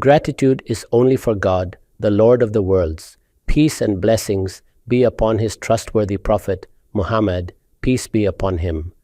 Gratitude is only for God, the Lord of the worlds. Peace and blessings be upon his trustworthy prophet, Muhammad, peace be upon him.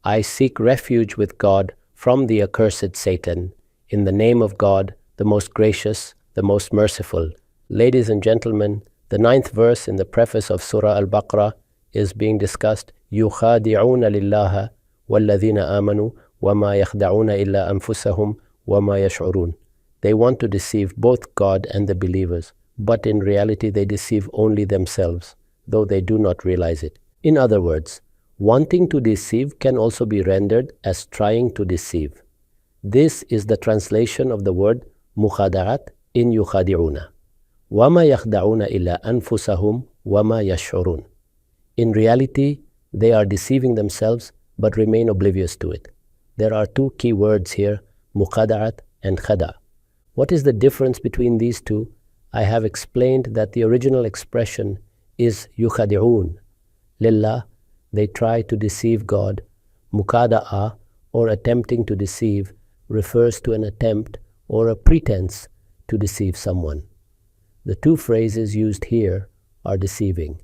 I seek refuge with God from the accursed Satan, in the name of God, the most gracious, the most merciful. Ladies and gentlemen, the 9th verse in the preface of Surah Al Baqarah is being discussed. يُخَادِعُونَ لِلَّهَ وَالَّذِينَ آمَنُوا وَمَا يَخْدَعُونَ إِلَّا أَنفُسَهُمْ وَمَا يَشْعُرُونَ. They want to deceive both God and the believers, but in reality they deceive only themselves, though they do not realize it. In other words, wanting to deceive can also be rendered as trying to deceive. This is the translation of the word mukhada'at in yukhadi'una. وَمَا يَخْدَعُونَ إِلَّا أَنفُسَهُمْ وَمَا يَشْعُرُونَ. In reality, they are deceiving themselves but remain oblivious to it. There are two key words here, mukhada'at and khada'. What is the difference between these two? I have explained that the original expression is yukhadi'un. Lillah, they try to deceive God. Mukada'a, or attempting to deceive, refers to an attempt or a pretense to deceive someone. The two phrases used here are deceiving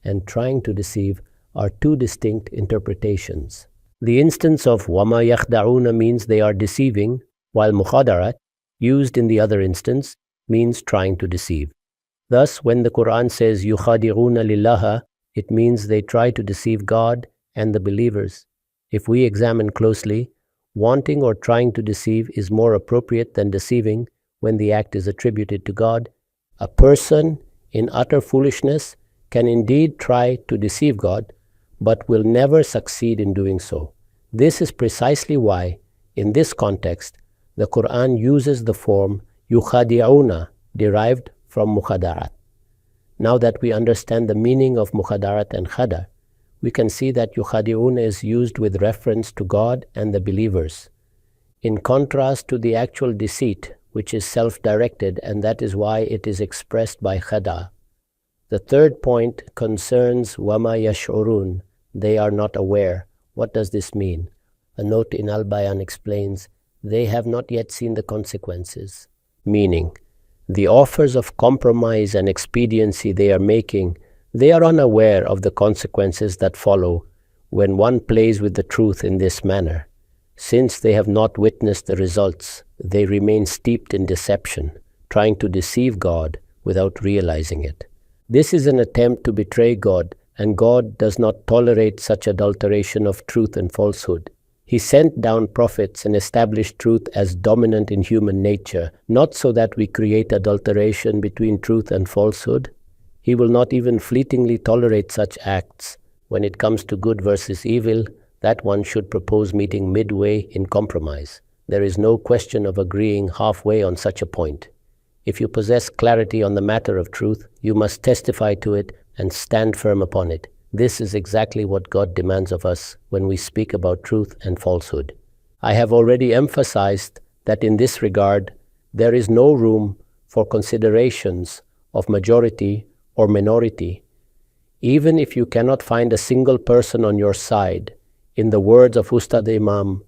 and trying to deceive are two distinct interpretations. The instance of وَمَا يَخْدَعُونَ means they are deceiving, while mukhadarat, used in the other instance, means trying to deceive. Thus, when the Quran says يُخَادِعُونَ لِلَّهَ, it means they try to deceive God and the believers. If we examine closely, wanting or trying to deceive is more appropriate than deceiving when the act is attributed to God. A person in utter foolishness can indeed try to deceive God, but will never succeed in doing so. This is precisely why, in this context, the Quran uses the form yukhadi'una, derived from mukhada'at. Now that we understand the meaning of mukhadarat and khada', we can see that yukhadi'una is used with reference to God and the believers, in contrast to the actual deceit, which is self-directed, and that is why it is expressed by khada'. The third point concerns وَمَا يَشْعُرُونَ, they are not aware. What does this mean? A note in Al-Bayan explains, they have not yet seen the consequences. Meaning, the offers of compromise and expediency they are making, they are unaware of the consequences that follow when one plays with the truth in this manner. Since they have not witnessed the results, they remain steeped in deception, trying to deceive God without realizing it. This is an attempt to betray God, and God does not tolerate such adulteration of truth and falsehood. He sent down prophets and established truth as dominant in human nature, not so that we create adulteration between truth and falsehood. He will not even fleetingly tolerate such acts. When it comes to good versus evil, that one should propose meeting midway in compromise. There is no question of agreeing halfway on such a point. If you possess clarity on the matter of truth, you must testify to it and stand firm upon it. This is exactly what God demands of us when we speak about truth and falsehood. I have already emphasized that in this regard, there is no room for considerations of majority or minority. Even if you cannot find a single person on your side, in the words of Ustad Imam,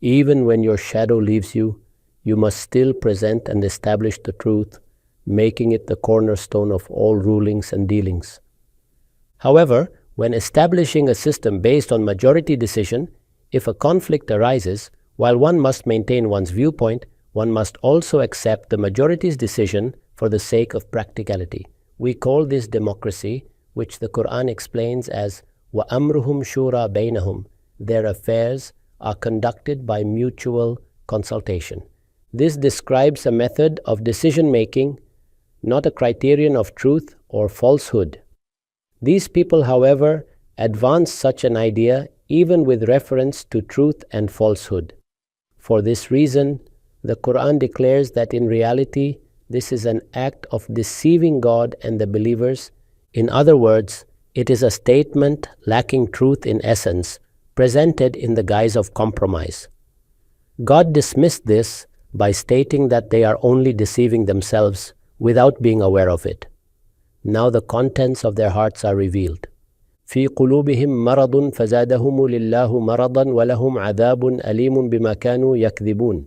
even when your shadow leaves you, you must still present and establish the truth, making it the cornerstone of all rulings and dealings. However, when establishing a system based on majority decision, if a conflict arises, while one must maintain one's viewpoint, one must also accept the majority's decision for the sake of practicality. We call this democracy, which the Quran explains as وَأَمْرُهُمْ شُورَى بَيْنَهُمْ. Their affairs are conducted by mutual consultation. This describes a method of decision-making, not a criterion of truth or falsehood. These people, however, advance such an idea even with reference to truth and falsehood. For this reason, the Quran declares that in reality, this is an act of deceiving God and the believers. In other words, it is a statement lacking truth in essence, presented in the guise of compromise. God dismissed this by stating that they are only deceiving themselves without being aware of it. Now the contents of their hearts are revealed. في قلوبهم مرض فزادهم لله مرضا ولهم عذاب أليم بما كانوا يكذبون.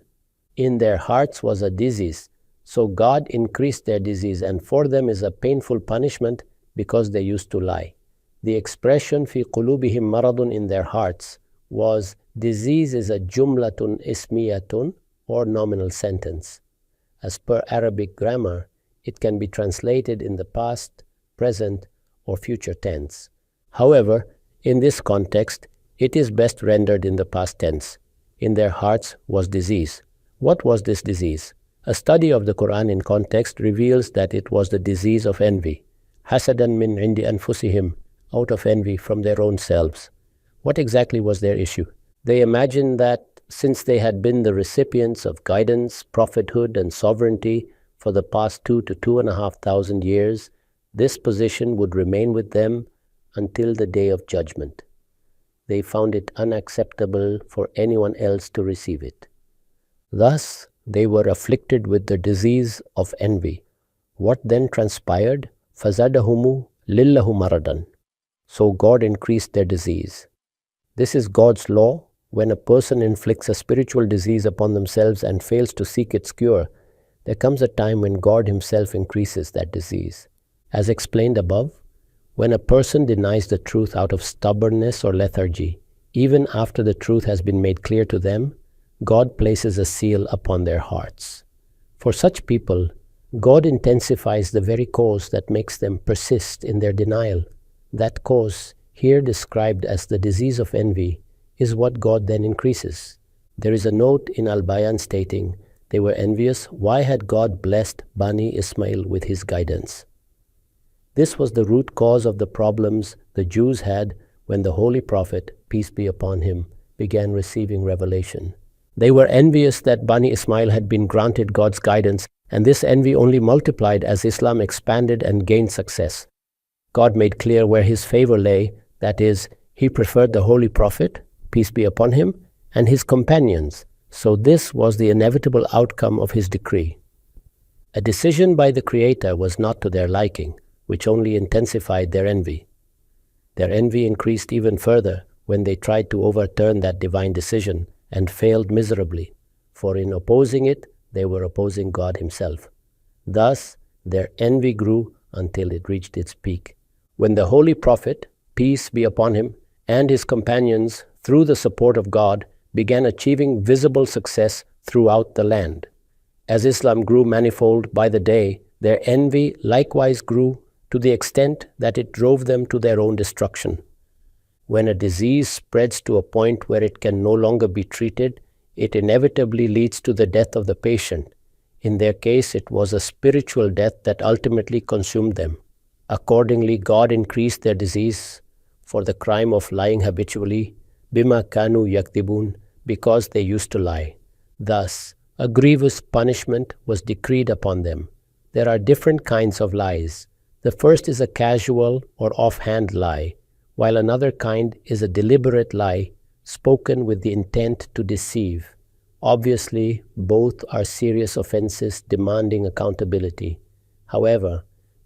In their hearts was a disease, so God increased their disease, and for them is a painful punishment because they used to lie. The expression fi qulubihim maradun, in their hearts, was disease is a jumlatun ismiyatun, or nominal sentence. As per Arabic grammar, it can be translated in the past, present, or future tense. However, in this context, it is best rendered in the past tense. In their hearts was disease. What was this disease? A study of the Quran in context reveals that it was the disease of envy. Hasadan min indi anfusihim, out of envy from their own selves. What exactly was their issue? They imagined that since they had been the recipients of guidance, prophethood, and sovereignty for the past 2,000 to 2,500 years, this position would remain with them until the day of judgment. They found it unacceptable for anyone else to receive it. Thus, they were afflicted with the disease of envy. What then transpired? فَزَادَهُمُ لِلَّهُ مَرَدًا. So God increased their disease. This is God's law. When a person inflicts a spiritual disease upon themselves and fails to seek its cure, there comes a time when God Himself increases that disease. As explained above, when a person denies the truth out of stubbornness or lethargy, even after the truth has been made clear to them, God places a seal upon their hearts. For such people, God intensifies the very cause that makes them persist in their denial. That cause, here described as the disease of envy, is what God then increases. There is a note in Al-Bayan stating, they were envious. Why had God blessed Bani Ismail with His guidance? This was the root cause of the problems the Jews had when the Holy Prophet, peace be upon him, began receiving revelation. They were envious that Bani Ismail had been granted God's guidance, and this envy only multiplied as Islam expanded and gained success. God made clear where His favor lay, that is, He preferred the Holy Prophet, peace be upon him, and his companions. So this was the inevitable outcome of His decree. A decision by the Creator was not to their liking, which only intensified their envy. Their envy increased even further when they tried to overturn that divine decision and failed miserably, for in opposing it, they were opposing God Himself. Thus, their envy grew until it reached its peak. When the Holy Prophet, peace be upon him, and his companions, through the support of God, began achieving visible success throughout the land. As Islam grew manifold by the day, their envy likewise grew to the extent that it drove them to their own destruction. When a disease spreads to a point where it can no longer be treated, it inevitably leads to the death of the patient. In their case, it was a spiritual death that ultimately consumed them. Accordingly, God increased their disease for the crime of lying habitually, bima kanu yakdibun, because they used to lie. Thus, a grievous punishment was decreed upon them. There are different kinds of lies. The first is a casual or offhand lie, while another kind is a deliberate lie spoken with the intent to deceive. Obviously, both are serious offenses demanding accountability. However,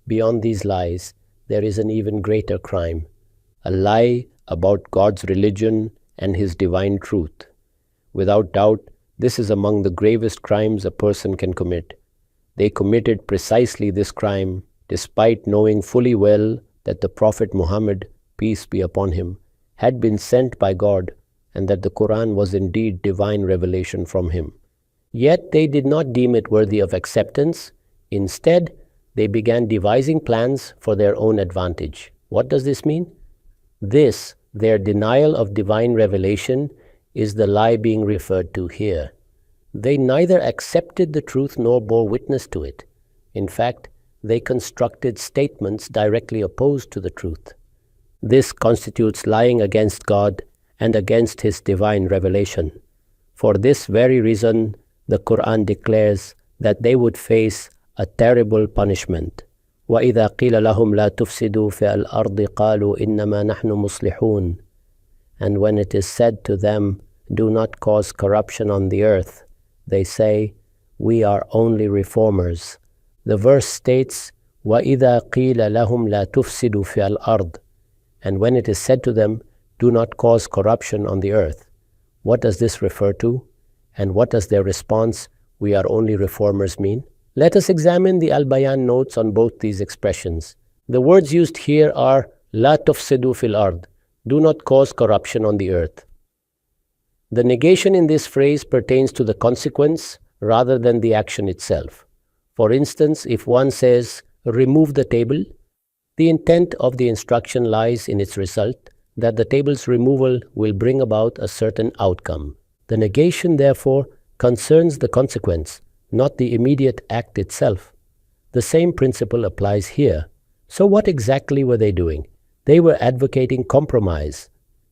beyond these lies, there is an even greater crime, a lie about God's religion and His divine truth. Without doubt, this is among the gravest crimes a person can commit. They committed precisely this crime despite knowing fully well that the Prophet Muhammad, peace be upon him, had been sent by God and that the Quran was indeed divine revelation from him. Yet they did not deem it worthy of acceptance. Instead, they began devising plans for their own advantage. What does this mean? This, their denial of divine revelation, is the lie being referred to here. They neither accepted the truth nor bore witness to it. In fact, they constructed statements directly opposed to the truth. This constitutes lying against God and against His divine revelation. For this very reason, the Quran declares that they would face a terrible punishment. وَإِذَا قِيلَ لَهُمْ لَا تُفْسِدُوا فِي الْأَرْضِ قَالُوا إِنَّمَا نَحْنُ مُصْلِحُونَ. And when it is said to them, do not cause corruption on the earth, they say, we are only reformers. The verse states, وَإِذَا قِيلَ لَهُمْ لَا تُفْسِدُوا فِي الْأَرْضِ. And when it is said to them, do not cause corruption on the earth. What does this refer to? And what does their response, "We are only reformers" mean? Let us examine the Al-Bayan notes on both these expressions. The words used here are "La tufsidu fil ard," do not cause corruption on the earth. The negation in this phrase pertains to the consequence rather than the action itself. For instance, if one says, "Remove the table," the intent of the instruction lies in its result that the table's removal will bring about a certain outcome. The negation, therefore, concerns the consequence, not the immediate act itself. The same principle applies here. So what exactly were they doing? They were advocating compromise.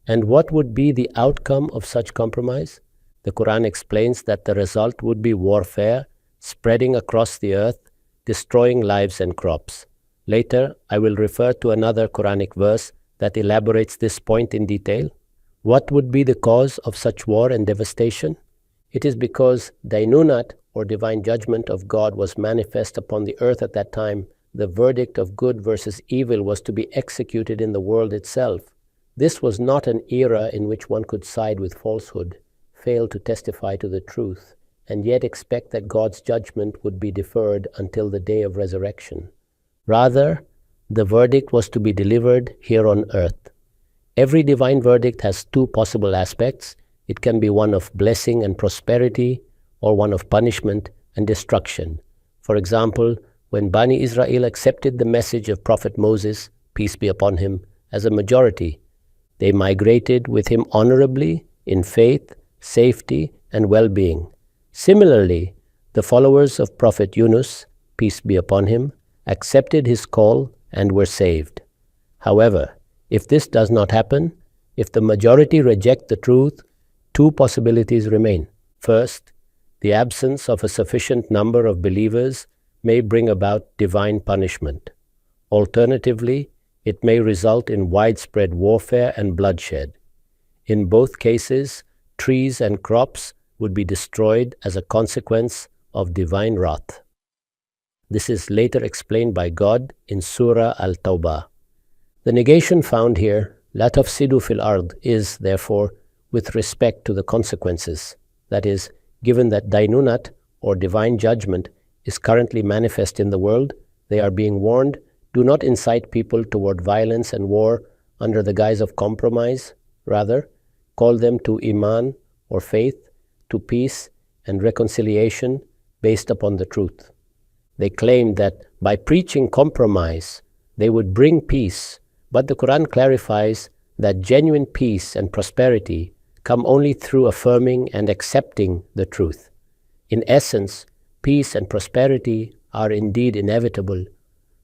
And what would be the outcome of such compromise? The Quran explains that the result would be warfare, spreading across the earth, destroying lives and crops. Later, I will refer to another Quranic verse that elaborates this point in detail. What would be the cause of such war and devastation? It is because Dainunat, or divine judgment of God, was manifest upon the earth at that time. The verdict of good versus evil was to be executed in the world itself. This was not an era in which one could side with falsehood, fail to testify to the truth, and yet expect that God's judgment would be deferred until the day of resurrection. Rather, the verdict was to be delivered here on earth. Every divine verdict has two possible aspects. It can be one of blessing and prosperity, or one of punishment and destruction. For example, when Bani Israel accepted the message of Prophet Moses, peace be upon him, as a majority, they migrated with him honorably in faith, safety, and well-being. Similarly, the followers of Prophet Yunus, peace be upon him, accepted his call and were saved. However, if this does not happen, if the majority reject the truth, two possibilities remain. First, the absence of a sufficient number of believers may bring about divine punishment. Alternatively, it may result in widespread warfare and bloodshed. In both cases, trees and crops would be destroyed as a consequence of divine wrath. This is later explained by God in Surah Al-Tawbah. The negation found here, "La tufsidu fil ard," is, therefore, with respect to the consequences. That is, given that Dainunat, or divine judgment, is currently manifest in the world, they are being warned, do not incite people toward violence and war under the guise of compromise. Rather, call them to Iman, or faith, to peace and reconciliation based upon the truth. They claimed that by preaching compromise, they would bring peace, but the Quran clarifies that genuine peace and prosperity come only through affirming and accepting the truth. In essence, peace and prosperity are indeed inevitable,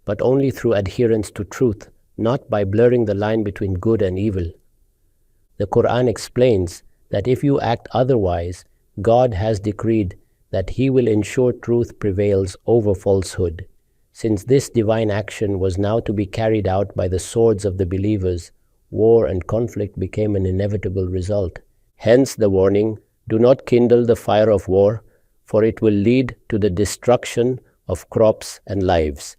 but only through adherence to truth, not by blurring the line between good and evil. The Quran explains that if you act otherwise, God has decreed that He will ensure truth prevails over falsehood. Since this divine action was now to be carried out by the swords of the believers, war and conflict became an inevitable result. Hence the warning, "Do not kindle the fire of war, for it will lead to the destruction of crops and lives."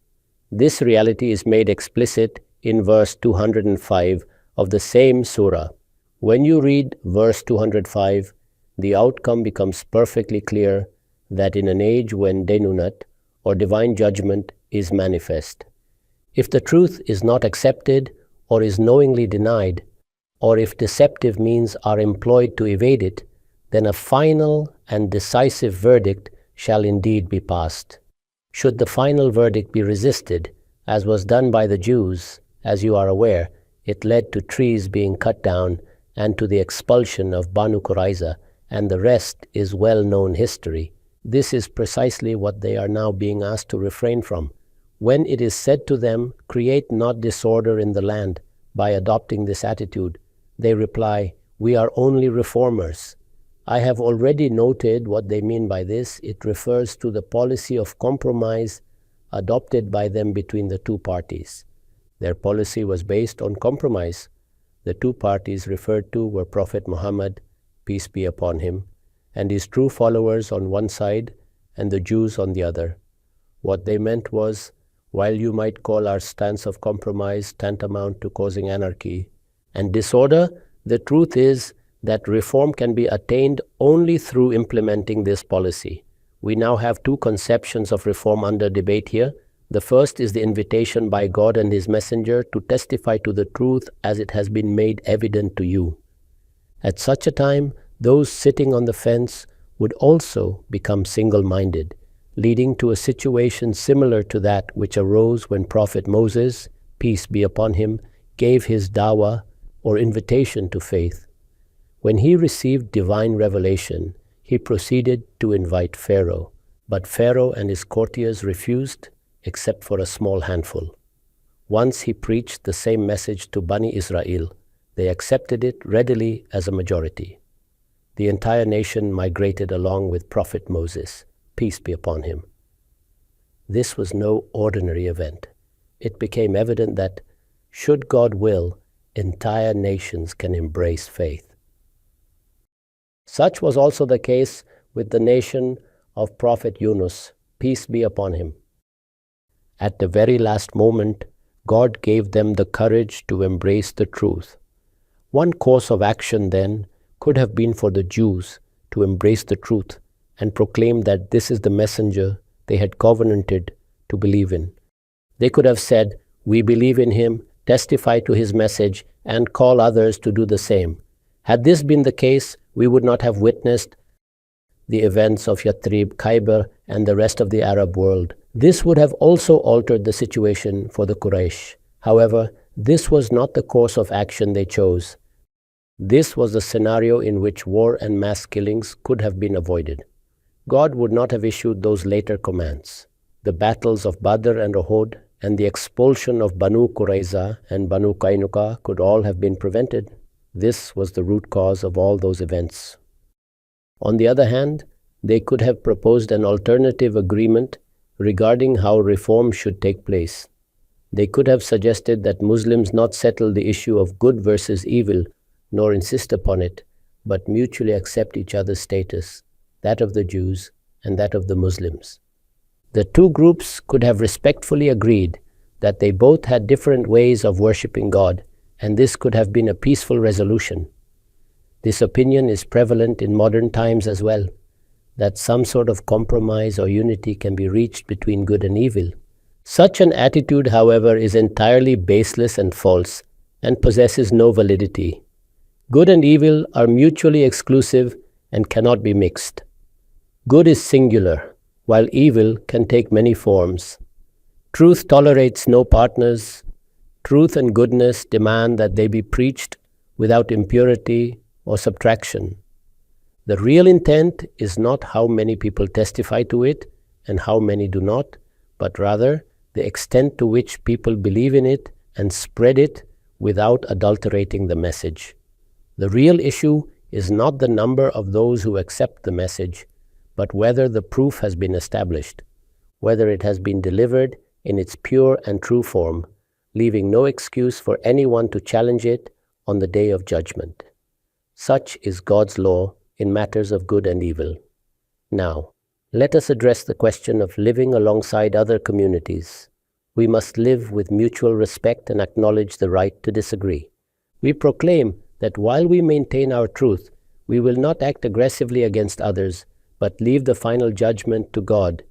This reality is made explicit in verse 205 of the same surah. When you read verse 205, the outcome becomes perfectly clear that in an age when Dainunat, or divine judgment, is manifest, if the truth is not accepted or is knowingly denied, or if deceptive means are employed to evade it, then a final and decisive verdict shall indeed be passed. Should the final verdict be resisted, as was done by the Jews, as you are aware, it led to trees being cut down and to the expulsion of Banu Qurayza, and the rest is well-known history. This is precisely what they are now being asked to refrain from. When it is said to them, "Create not disorder in the land," by adopting this attitude, they reply, "We are only reformers." I have already noted what they mean by this. It refers to the policy of compromise adopted by them between the two parties. Their policy was based on compromise. The two parties referred to were Prophet Muhammad, peace be upon him, and his true followers on one side, and the Jews on the other. What they meant was, while you might call our stance of compromise tantamount to causing anarchy and disorder, the truth is that reform can be attained only through implementing this policy. We now have two conceptions of reform under debate here. The first is the invitation by God and His Messenger to testify to the truth as it has been made evident to you. At such a time, those sitting on the fence would also become single-minded, leading to a situation similar to that which arose when Prophet Moses, peace be upon him, gave his dawah or invitation to faith. When he received divine revelation, he proceeded to invite Pharaoh, but Pharaoh and his courtiers refused except for a small handful. Once he preached the same message to Bani Israel, they accepted it readily as a majority. The entire nation migrated along with Prophet Moses, peace be upon him. This was no ordinary event. It became evident that, should God will, entire nations can embrace faith. Such was also the case with the nation of Prophet Yunus, peace be upon him. At the very last moment, God gave them the courage to embrace the truth. One course of action then could have been for the Jews to embrace the truth and proclaim that this is the messenger they had covenanted to believe in. They could have said, "We believe in him, testify to his message, and call others to do the same." Had this been the case, we would not have witnessed the events of Yathrib, Khyber, and the rest of the Arab world. This would have also altered the situation for the Quraysh. However, this was not the course of action they chose. This was the scenario in which war and mass killings could have been avoided. God would not have issued those later commands. The battles of Badr and Uhud and the expulsion of Banu Qurayza and Banu Qaynuqa could all have been prevented. This was the root cause of all those events. On the other hand, they could have proposed an alternative agreement regarding how reform should take place. They could have suggested that Muslims not settle the issue of good versus evil, nor insist upon it, but mutually accept each other's status, that of the Jews and that of the Muslims. The two groups could have respectfully agreed that they both had different ways of worshipping God, and this could have been a peaceful resolution. This opinion is prevalent in modern times as well, that some sort of compromise or unity can be reached between good and evil. Such an attitude, however, is entirely baseless and false, and possesses no validity. Good and evil are mutually exclusive and cannot be mixed. Good is singular, while evil can take many forms. Truth tolerates no partners. Truth and goodness demand that they be preached without impurity or subtraction. The real intent is not how many people testify to it and how many do not, but rather the extent to which people believe in it and spread it without adulterating the message. The real issue is not the number of those who accept the message, but whether the proof has been established, whether it has been delivered in its pure and true form, leaving no excuse for anyone to challenge it on the day of judgment. Such is God's law in matters of good and evil. Now, let us address the question of living alongside other communities. We must live with mutual respect and acknowledge the right to disagree. We proclaim that while we maintain our truth, we will not act aggressively against others, but leave the final judgment to God,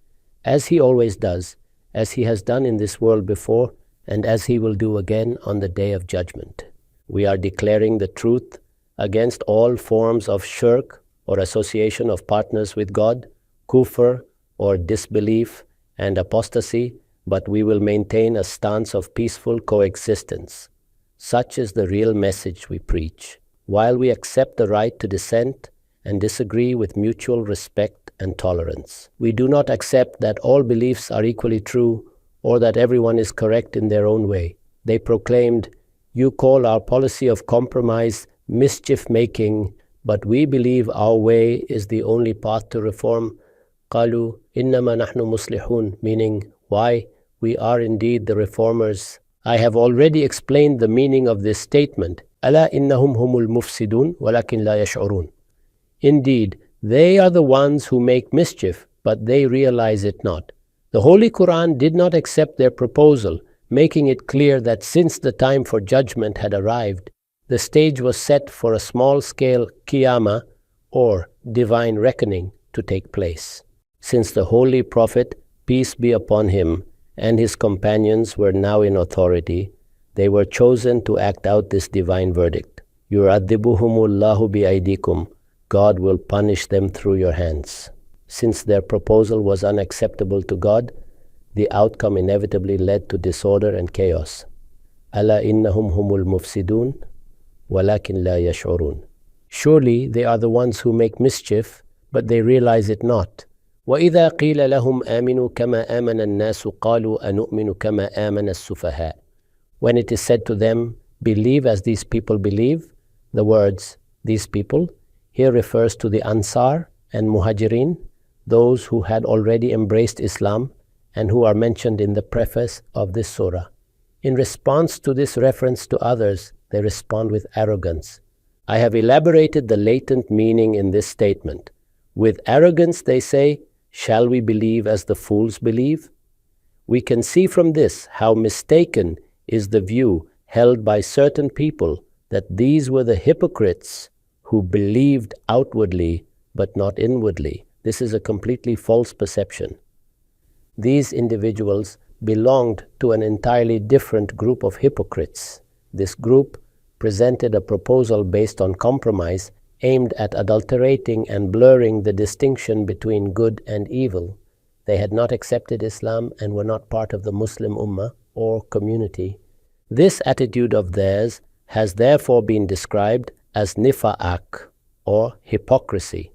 as He always does, as He has done in this world before, and as He will do again on the day of judgment. We are declaring the truth against all forms of shirk or association of partners with God, kufr or disbelief and apostasy, but we will maintain a stance of peaceful coexistence. Such is the real message we preach. While we accept the right to dissent and disagree with mutual respect and tolerance, we do not accept that all beliefs are equally true or that everyone is correct in their own way. They proclaimed, "You call our policy of compromise mischief-making, but we believe our way is the only path to reform." قالوا إنما نحن مصلحون, meaning, why, we are indeed the reformers. I have already explained the meaning of this statement. ألا إنهم هم المفسدون ولكن لا يشعرون. Indeed, they are the ones who make mischief, but they realize it not. The Holy Quran did not accept their proposal, making it clear that since the time for judgment had arrived, the stage was set for a small-scale qiyamah, or divine reckoning, to take place. since the Holy Prophet, peace be upon him, and his companions were now in authority, they were chosen to act out this divine verdict. يُعَذِّبُهُمُ بِأَيْدِيكُمْ. God will punish them through your hands. Since their proposal was unacceptable to God, the outcome inevitably led to disorder and chaos. أَلَا إِنَّهُمْ هُمُ الْمُفْسِدُونَ وَلَكِنْ لَا يَشْعُرُونَ. Surely they are the ones who make mischief, but they realize it not. وَإِذَا قِيلَ لَهُمْ آمِنُوا كَمَا آمَنَ النَّاسُ قَالُوا أَنُؤْمِنُ كَمَا آمَنَ السُّفَهَاءُ. When it is said to them, believe as these people believe, the words, these people, here refers to the Ansar and Muhajirin, those who had already embraced Islam and who are mentioned in the preface of this surah. In response to this reference to others, they respond with arrogance. I have elaborated the latent meaning in this statement. With arrogance they say, shall we believe as the fools believe? We can see from this how mistaken is the view held by certain people that these were the hypocrites who believed outwardly but not inwardly. This is a completely false perception. These individuals belonged to an entirely different group of hypocrites. This group presented a proposal based on compromise aimed at adulterating and blurring the distinction between good and evil. They had not accepted Islam and were not part of the Muslim Ummah or community. This attitude of theirs has therefore been described as nifa'ak, or hypocrisy.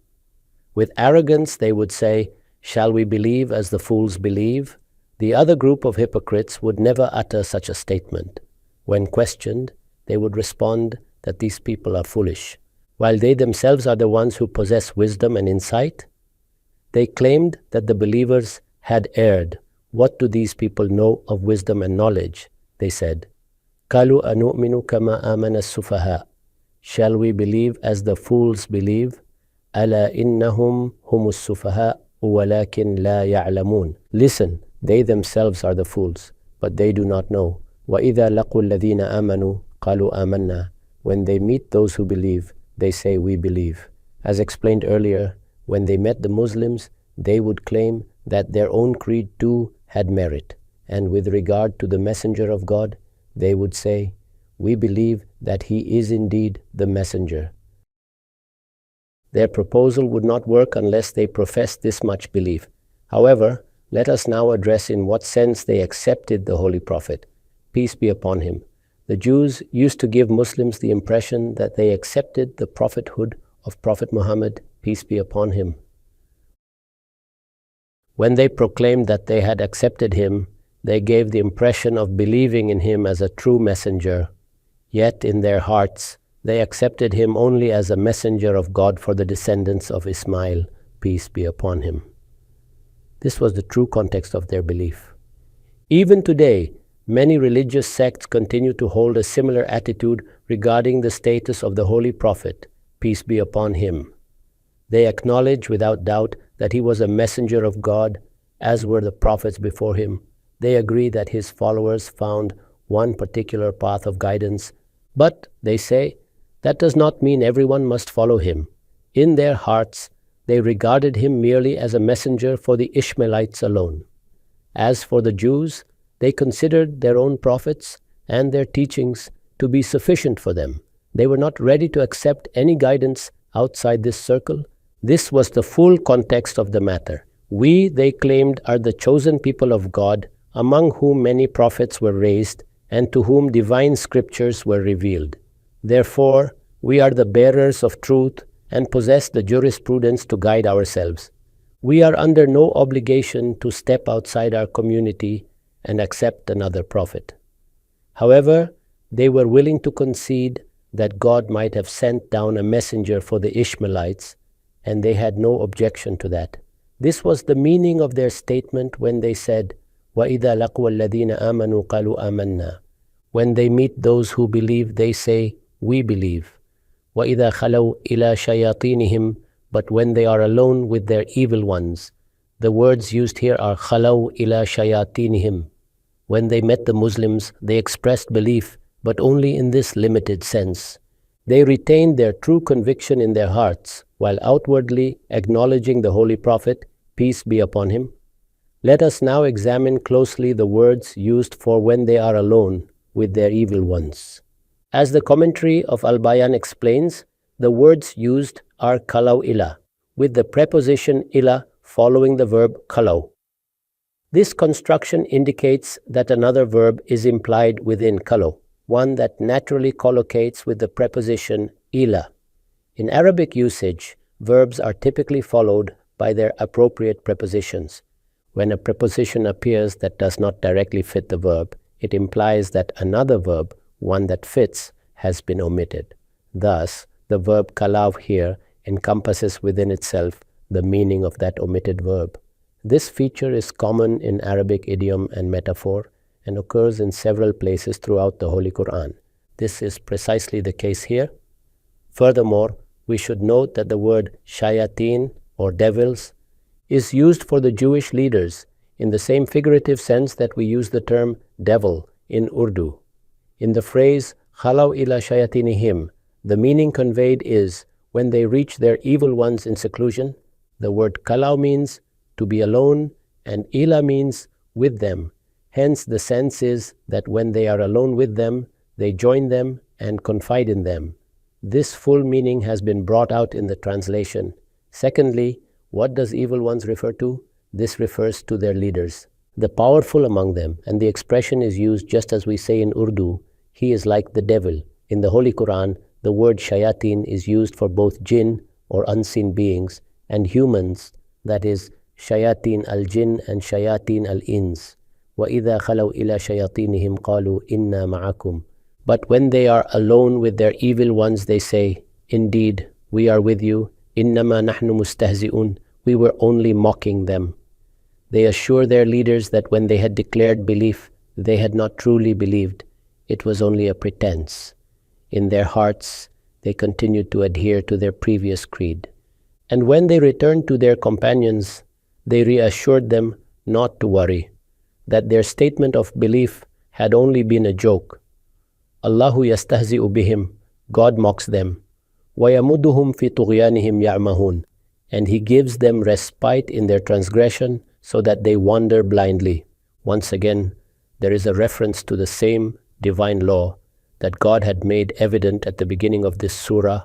With arrogance they would say, shall we believe as the fools believe? The other group of hypocrites would never utter such a statement. When questioned, they would respond that these people are foolish, while they themselves are the ones who possess wisdom and insight. They claimed that the believers had erred. What do these people know of wisdom and knowledge? They said, قَالُوا أَنُؤْمِنُ كَمَا آمَنَ السُّفَهَاءُ. Shall we believe as the fools believe? أَلَا إِنَّهُمْ هُمُ السُّفَهَاءُ وَلَكِنْ لَا يَعْلَمُونَ. Listen, they themselves are the fools, but they do not know. وَإِذَا لَقُوا الَّذِينَ آمَنُوا قَالُوا آمَنَّا. When they meet those who believe, they say, we believe. As explained earlier, when they met the Muslims, they would claim that their own creed too had merit. And with regard to the Messenger of God, they would say, we believe that he is indeed the Messenger. Their proposal would not work unless they professed this much belief. However, let us now address in what sense they accepted the Holy Prophet, peace be upon him. The Jews used to give Muslims the impression that they accepted the prophethood of Prophet Muhammad, peace be upon him. When they proclaimed that they had accepted him, they gave the impression of believing in him as a true messenger. Yet in their hearts, they accepted him only as a messenger of God for the descendants of Ismail, peace be upon him. This was the true context of their belief. Even today, many religious sects continue to hold a similar attitude regarding the status of the Holy Prophet, peace be upon him. They acknowledge without doubt that he was a messenger of God, as were the prophets before him. They agree that his followers found one particular path of guidance, but, they say, that does not mean everyone must follow him. In their hearts, they regarded him merely as a messenger for the Ishmaelites alone. As for the Jews, they considered their own prophets and their teachings to be sufficient for them. They were not ready to accept any guidance outside this circle. This was the full context of the matter. We, they claimed, are the chosen people of God, among whom many prophets were raised, and to whom divine scriptures were revealed. Therefore, we are the bearers of truth and possess the jurisprudence to guide ourselves. We are under no obligation to step outside our community and accept another prophet. However, they were willing to concede that God might have sent down a messenger for the Ishmaelites, and they had no objection to that. This was the meaning of their statement when they said, وَإِذَا لَقُوَ الَّذِينَ آمَنُوا قَالُوا آمَنَّا. When they meet those who believe, they say, we believe. وَإِذَا خَلَوْا إِلَى شَيَاطِينِهِمْ. But when they are alone with their evil ones, the words used here are خَلَوْا إِلَى شَيَاطِينِهِمْ. When they met the Muslims, they expressed belief, but only in this limited sense. They retained their true conviction in their hearts, while outwardly acknowledging the Holy Prophet, peace be upon him. Let us now examine closely the words used for when they are alone with their evil ones. As the commentary of Al-Bayan explains, the words used are kalau ila, with the preposition ila following the verb kalau. This construction indicates that another verb is implied within kalau, one that naturally collocates with the preposition ila. In Arabic usage, verbs are typically followed by their appropriate prepositions. When a preposition appears that does not directly fit the verb, it implies that another verb, one that fits, has been omitted. Thus, the verb kalau here encompasses within itself the meaning of that omitted verb. This feature is common in Arabic idiom and metaphor and occurs in several places throughout the Holy Quran. This is precisely the case here. Furthermore, we should note that the word shayateen or devils is used for the Jewish leaders in the same figurative sense that we use the term devil in Urdu. In the phrase khalaw ila shayatinihim, the meaning conveyed is when they reach their evil ones in seclusion. The word kalau means to be alone and ila means with them. Hence the sense is that when they are alone with them, they join them and confide in them. This full meaning has been brought out in the translation. Secondly, what does evil ones refer to? This refers to their leaders, the powerful among them, and the expression is used just as we say in Urdu, he is like the devil. In the Holy Quran, the word shayateen is used for both jinn or unseen beings and humans, that is, shayateen al-jinn and shayateen al-ins. وَإِذَا خَلَوْا إِلَى شَيَاطِينِهِمْ قَالُوا إِنَّا مَعَكُمْ. But when they are alone with their evil ones, they say, indeed, we are with you. إِنَّمَا نَحْنُ مُسْتَهْزِئُونَ. We were only mocking them. They assure their leaders that when they had declared belief, they had not truly believed. It was only a pretense. In their hearts, they continued to adhere to their previous creed. And when they returned to their companions, they reassured them not to worry, that their statement of belief had only been a joke. Allahu yastahzi'u bihim, God mocks them. وَيَمُدُّهُمْ فِي طُغْيَانِهِمْ يَعْمَهُونَ. And He gives them respite in their transgression so that they wander blindly. Once again, there is a reference to the same divine law that God had made evident at the beginning of this surah,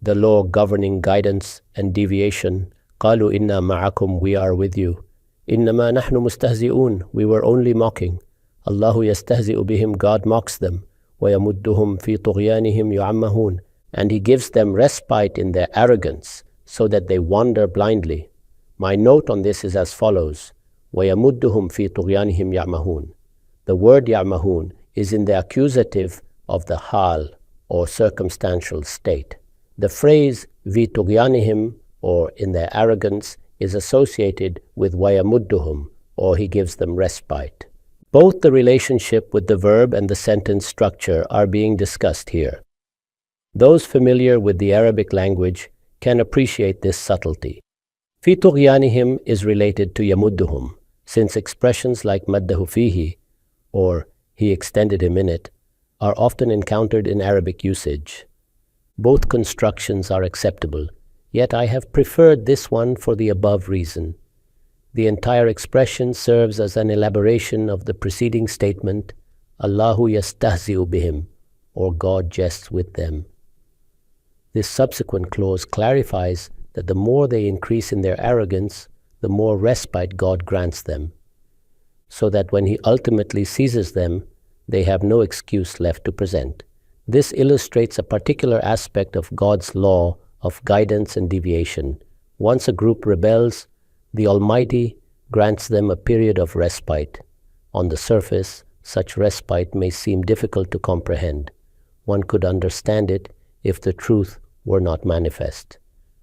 the law governing guidance and deviation. قَالُوا إِنَّا مَعَكُمْ. We are with you. إِنَّمَا نَحْنُ مُسْتَهْزِئُونَ. We were only mocking. Allahu yastahzi'u bihim. God mocks them. وَيَمُدُّهُمْ فِي طُغْيَانِهِمْ يُعَمَّهُونَ. And He gives them respite in their arrogance so that they wander blindly. My note on this is as follows. وَيَمُدُّهُمْ فِي طُغْيَانِهِمْ يَعْمَهُونَ. The word يَعْمَهُونَ is in the accusative of the hal or circumstantial state. The phrase vi tughyanihim or in their arrogance is associated with وَيَمُدُّهُمْ or He gives them respite. Both the relationship with the verb and the sentence structure are being discussed here. Those familiar with the Arabic language can appreciate this subtlety. Fi tughyanihim is related to yamudduhum, since expressions like maddahu fihi or he extended him in it are often encountered in Arabic usage. Both constructions are acceptable, yet I have preferred this one for the above reason. The entire expression serves as an elaboration of the preceding statement, Allahu yastahzi'u bihim, or God jests with them. This subsequent clause clarifies that the more they increase in their arrogance, the more respite God grants them, so that when He ultimately seizes them, they have no excuse left to present. This illustrates a particular aspect of God's law of guidance and deviation. Once a group rebels, the Almighty grants them a period of respite. On the surface, such respite may seem difficult to comprehend. One could understand it if the truth were not manifest.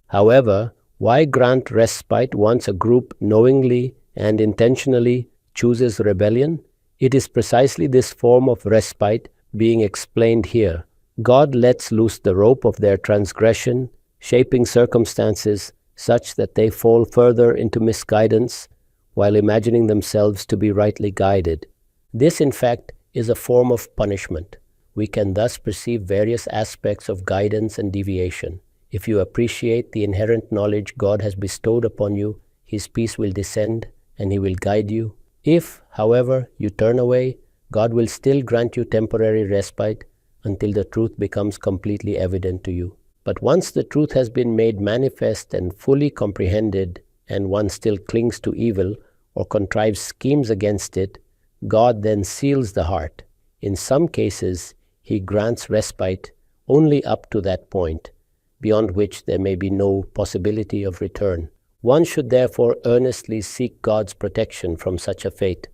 However, why grant respite once a group knowingly and intentionally chooses rebellion? It is precisely this form of respite being explained here. God lets loose the rope of their transgression, shaping circumstances such that they fall further into misguidance while imagining themselves to be rightly guided. This, in fact, is a form of punishment. We can thus perceive various aspects of guidance and deviation. If you appreciate the inherent knowledge God has bestowed upon you, He His peace will descend and He will guide you. If, however, you turn away, God will still grant you temporary respite until the truth becomes completely evident to you. But once the truth has been made manifest and fully comprehended, and one still clings to evil or contrives schemes against it, God then seals the heart. In some cases, He grants respite only up to that point, beyond which there may be no possibility of return. One should therefore earnestly seek God's protection from such a fate.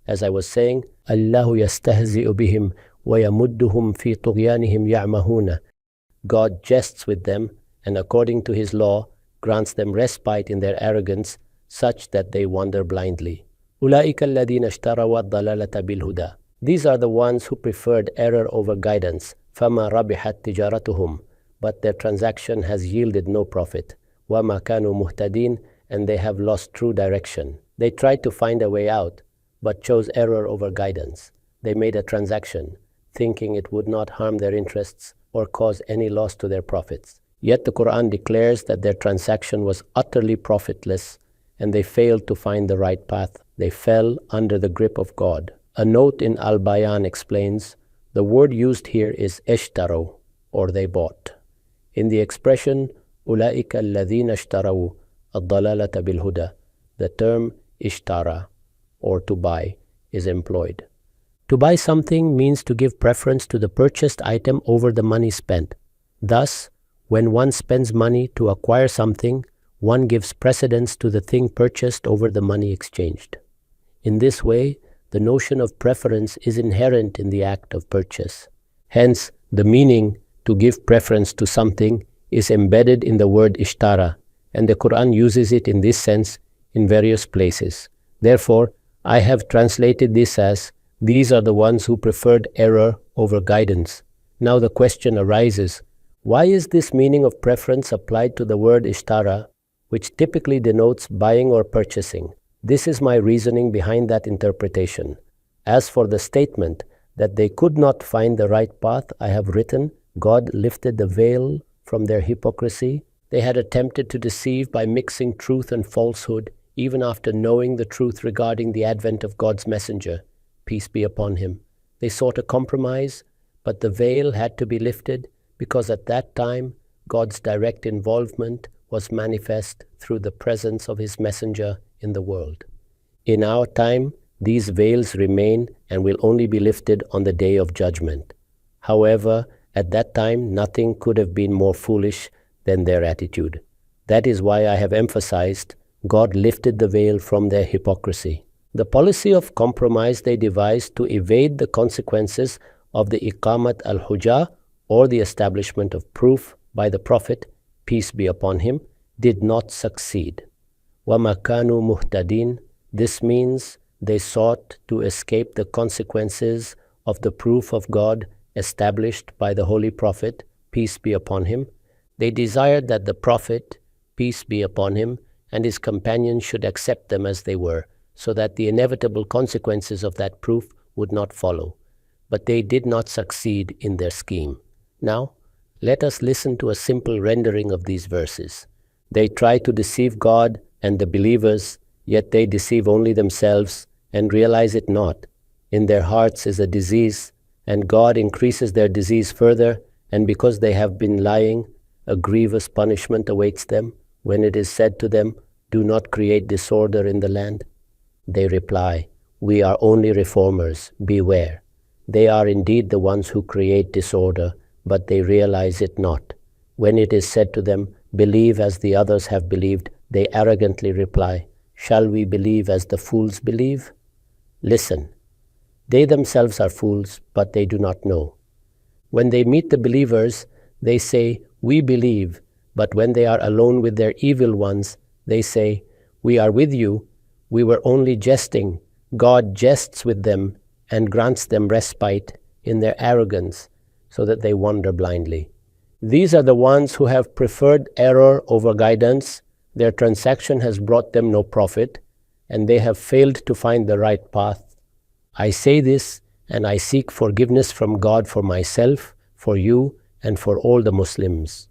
As I was saying, Allahu yastahzi'u bihim wa yamudduhum fi tughyanihim ya'mahuna. God jests with them, and according to His law, grants them respite in their arrogance, such that they wander blindly. أُولَٰئِكَ الَّذِينَ اشْتَرَوَا الضَّلَالَةَ بِالْهُدَى. These are the ones who preferred error over guidance. فَمَا رَبِحَتْ تِجَارَتُهُمْ. But their transaction has yielded no profit. وَمَا كَانُوا مُهْتَدِينَ. And they have lost true direction. They tried to find a way out, but chose error over guidance. They made a transaction, thinking it would not harm their interests or cause any loss to their profits. Yet the Quran declares that their transaction was utterly profitless, and they failed to find the right path. They fell under the grip of God. A note in Al-Bayan explains, the word used here is ishtaro, or they bought. In the expression, أُولَٰئِكَ الَّذِينَ اشْتَرَوْا الضَّلَالَةَ بِالْهُدَى, the term ishtara, or to buy, is employed. To buy something means to give preference to the purchased item over the money spent. Thus, when one spends money to acquire something, one gives precedence to the thing purchased over the money exchanged. In this way, the notion of preference is inherent in the act of purchase. Hence, the meaning to give preference to something is embedded in the word ishtara, and the Quran uses it in this sense in various places. Therefore, I have translated this as, these are the ones who preferred error over guidance. Now the question arises, why is this meaning of preference applied to the word ishtara, which typically denotes buying or purchasing? This is my reasoning behind that interpretation. As for the statement that they could not find the right path, I have written, God lifted the veil from their hypocrisy. They had attempted to deceive by mixing truth and falsehood, even after knowing the truth regarding the advent of God's messenger, peace be upon him. They sought a compromise, but the veil had to be lifted because at that time God's direct involvement was manifest through the presence of His messenger in the world. In our time, these veils remain and will only be lifted on the day of judgment. However, at that time, nothing could have been more foolish than their attitude. That is why I have emphasized God lifted the veil from their hypocrisy. The policy of compromise they devised to evade the consequences of the iqamat al-hujjah, or the establishment of proof by the Prophet, peace be upon him, did not succeed. وَمَا كَانُوا مُهْتَدِينَ. This means they sought to escape the consequences of the proof of God established by the Holy Prophet, peace be upon him. They desired that the Prophet, peace be upon him, and his companions should accept them as they were, so that the inevitable consequences of that proof would not follow. But they did not succeed in their scheme. Now, let us listen to a simple rendering of these verses. They try to deceive God and the believers, yet they deceive only themselves and realize it not. In their hearts is a disease, and God increases their disease further, and because they have been lying, a grievous punishment awaits them when it is said to them, do not create disorder in the land. They reply, we are only reformers, beware. They are indeed the ones who create disorder, but they realize it not. When it is said to them, believe as the others have believed, they arrogantly reply, shall we believe as the fools believe? Listen, they themselves are fools, but they do not know. When they meet the believers, they say, we believe, but when they are alone with their evil ones, they say, we are with you, we were only jesting. God jests with them and grants them respite in their arrogance, so that they wander blindly. These are the ones who have preferred error over guidance. Their transaction has brought them no profit, and they have failed to find the right path. I say this, and I seek forgiveness from God for myself, for you, and for all the Muslims.